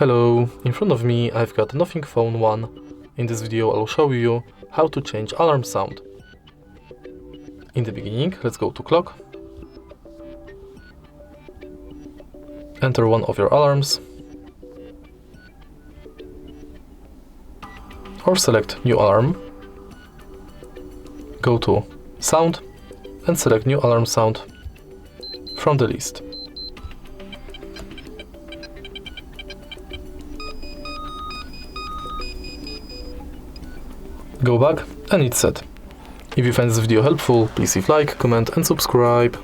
Hello, in front of me I've got Nothing Phone 1. In this video I'll show you how to change alarm sound. In the beginning, let's go to clock. Enter one of your alarms. Or select new alarm. Go to sound and select new alarm sound from the list. Go back and it's set. If you find this video helpful, please leave like, comment and subscribe.